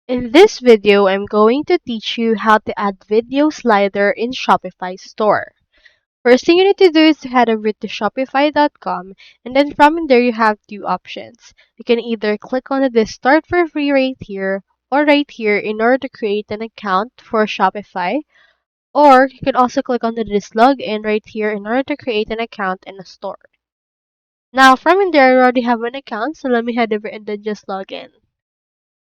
In this video, I'm going to teach you how to add video slider in Shopify store. First thing you need to do is to head over to shopify.com, and then from there you have two options. You can either click on this start for free right here or right here in order to create an account for Shopify, or you can also click on this login right here in order to create an account in a store. Now from in there I already have an account, so let me head over and then just log in.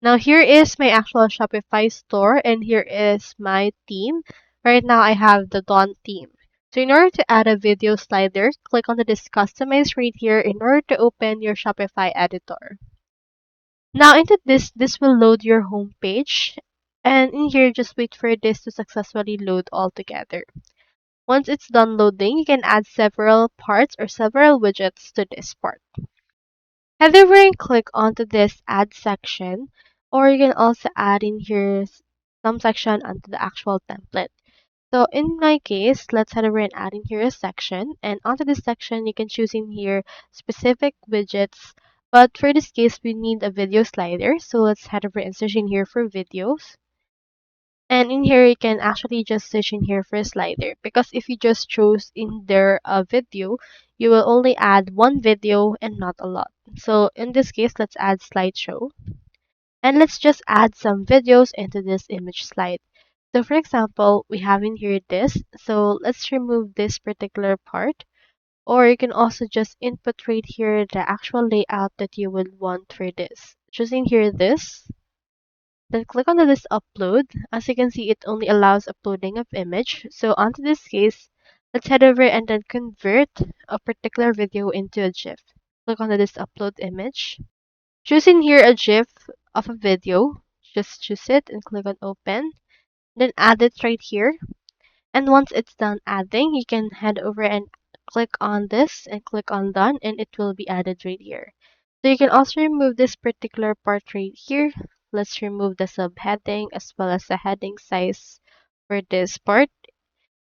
Now here is my actual Shopify store and here is my theme. Right now I have the Dawn theme. So in order to add a video slider, click on this customize right here in order to open your Shopify editor. Now into this will load your home page, and in here just wait for this to successfully load all together. Once it's done loading, you can add several parts or several widgets to this part. Head over and click onto this add section, or you can also add in here some section onto the actual template. So in my case, let's head over and add in here a section, and onto this section you can choose in here specific widgets, but for this case we need a video slider, so let's head over and search in here for videos. And in here you can actually just search in here for a slider, because if you just chose in there a video, you will only add one video and not a lot. So in this case, let's add slideshow. And let's just add some videos into this image slide. So for example, we have in here this. So let's remove this particular part. Or you can also just input right here the actual layout that you would want for this. Choosing here this. Then click on this upload. As you can see, it only allows uploading of image. So onto this case, let's head over and then convert a particular video into a GIF. Click on this upload image. Choose in here a GIF of a video. Just choose it and click on open. Then add it right here. And once it's done adding, you can head over and click on this and click on done, and it will be added right here. So you can also remove this particular part right here. Let's remove the subheading as well as the heading size for this part,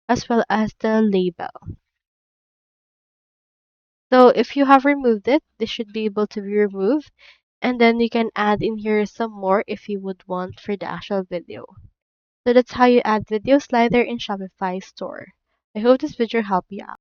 as well as the label. So if you have removed it, this should be able to be removed. And then you can add in here some more if you would want for the actual video. So that's how you add video slider in Shopify store. I hope this video helped you out.